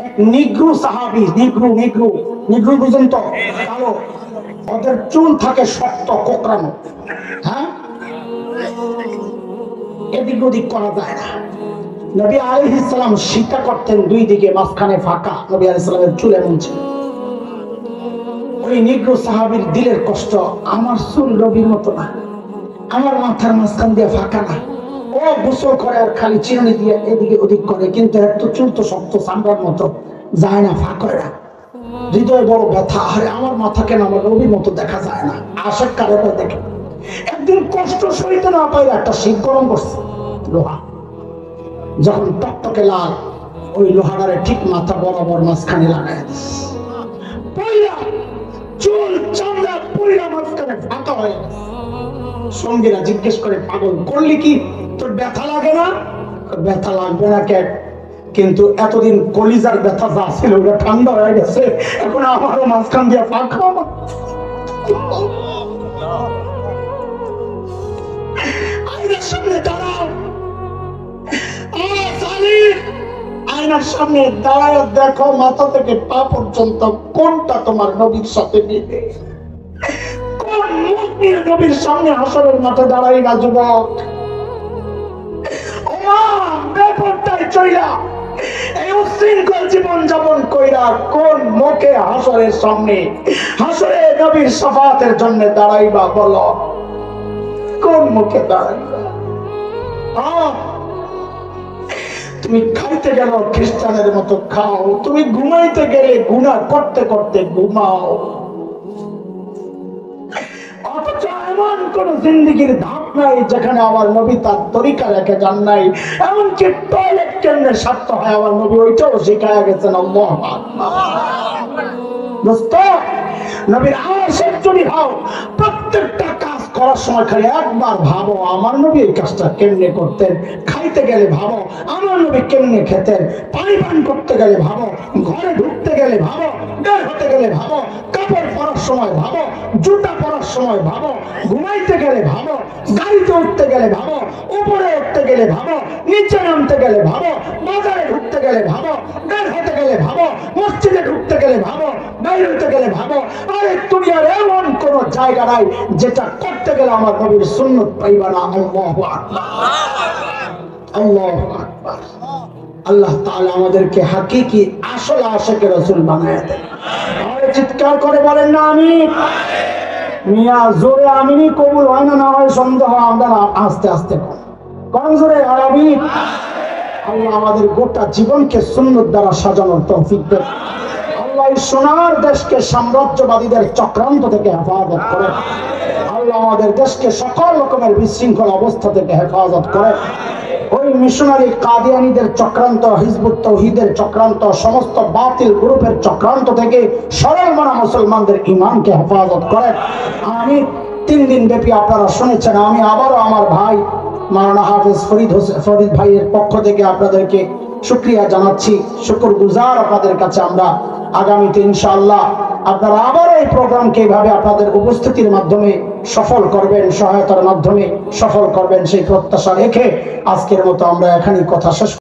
এক নিগ্রু সাহাবী, নিগ্রু বুঝেন তো, কালো, ওদের চুল থাকে শক্ত কোকড়ানো, হ্যাঁ, এদিক ওদিক করা যায় না। নবী আলাইহিস সালাম শিকা করতেন দুই দিকে, মাঝখানে ফাঁকা। নবী আলাইহিস সালামের চুল এমন ছিল। ওই নিগ্রু সাহাবীর দিলের কষ্ট, আমার চুল নবীর মতো না, আমার মাথার মাঝখান দিয়ে ফাঁকা না। ও গোসল করে আর খালি চিরুনি দিয়ে এদিকে ওদিক করে, কিন্তু এত চুল তো শক্ত চামড়ার মতো, যায় না, ফাঁক হয় না। হৃদয় বড় ব্যথা, আরে আমার মাথা কেন আমার নবীর মতো দেখা যায় না। আশেক কারে দেখে একদিন কষ্ট সইতে না পাই একটা শীত গরম করছে লোহা, যখন টকটকে লাল, ওই লোহাটারে ঠিক মাথা বরাবর মাঝখানে লাগাই দিস, চুল চামড়া পুইরা মাঝখানে ফাঁকা হয়ে গেছে। সঙ্গীরা জিজ্ঞেস করে, পাগল করলি কি, তোর ব্যথা লাগে না? ব্যথা লাগবে না কে, কিন্তু এতদিন কলিজার ব্যথা যা ছিল ওটা ঠান্ডা হয়ে গেছে, এখন আমারও মাঝখান দিয়ে ফাঁকা। আয়নার সামনে দাঁড়াও, আয়নার সামনে দাঁড়ায় দেখো মাথা থেকে পা পর্যন্ত কোনটা তোমার নবীর সাথে মিলে, কোন মুখ নিয়ে নবীর সামনে হাসরের মাঠে দাঁড়াই না যুবক। এই উশৃঙ্খল জীবন যাপন কইরা কোন মুখে হাসরের সামনে, হাসরে নবীর শাফাতের জন্য দাঁড়াইবা বলো, কোন মুখে দাঁড়াইবা? তুমি খাইতে গেল খ্রিস্টানের মতো খাও, তুমি ঘুমাইতে গেলে গুনাহ করতে করতে ঘুমাও। অথচ এমন কোন জিন্দেগির ধাপ নাই যেখানে আমার নবী তার তরিকা রেখে যান নাই। এমনকি টয়লেট কেন্দ্রে স্বার্থ হয় আমার নবী ওইটাও শিখায়া গেছেন। আল্লাহু আকবার। দোস্ত, নবীর আশিক যদি হও, প্রত্যেকটা কাজ করার সময় খালি একবার ভাবো আমার নবী এই কাজটা কেমনে করতেন। খাইতে গেলে ভাবো আমার নবী কেমনে খেতেন, পানি পান করতে গেলে ভাবো, ঘরে ঢুকতে গেলে ভাবো, বের হতে গেলে ভাবো, কাপড় পরার সময় ভাবো, জুতা পরার সময় ভাবো, ঘুমাইতে গেলে ভাবো, গাড়িতে উঠতে গেলে ভাবো, উপরে উঠতে গেলে ভাবো, নিচে নামতে গেলে ভাবো, বাজারে ঢুকতে গেলে ভাবো, বের হতে গেলে ভাবো, মসজিদে ঢুকতে গেলে ভাবো, বাইরে হতে গেলে ভাবো। আরে দুনিয়ার এমন কোন জায়গা নাই যেটা করতে গেলে আমার নবীর সুন্নত পাইবা না। আল্লাহু আকবার, আল্লাহু আকবার। আল্লাহ তাআলা আমাদেরকে হাকিকি আসল আশিকে রাসূল বানায় দেন। আরে চিৎকার করে বলেন না আমিন। মিয়া জোরে আমিনই কবুল হয় না হয় সন্দেহ, আমরা আস্তে আস্তে কোন জোরে আমিন। আল্লাহ আমাদের গোটা জীবনকে সুন্নত দ্বারা সাজানোর তৌফিক দেন। আল্লাহ সোনার দেশকে সাম্রাজ্যবাদীদের চক্রান্ত থেকে হেফাজত করে। আল্লাহ আমাদের দেশকে সকল রকমের বিশৃঙ্খল অবস্থা থেকে হেফাজত করে। ওই মিশনারি কাদিয়ানীদের চক্রান্ত, হিজবুত তাওহীদের চক্রান্ত, সমস্ত বাতিল গ্রুপের চক্রান্ত থেকে সরল মনা মুসলমানদের ঈমানকে হেফাজত করে। আমি 3 দিন ব্যাপী আপনারা শুনেছেন, আমি আবারও আমার ভাই মাওলানা হাফেজ ফরিদ ভাইয়ের পক্ষ থেকে আপনাদেরকে শুকরিয়া জানাচ্ছি, শুকরগুজার আপনাদের কাছে আমরা। আগামীতে ইনশাআল্লাহ আপনারা আবার এই প্রোগ্রামকে এইভাবে আপনাদের উপস্থিতির মাধ্যমে সফল করবেন, সহায়তার মাধ্যমে সফল করবেন, সেই প্রত্যাশা রেখে আজকের মতো আমরা এখানেই কথা শেষ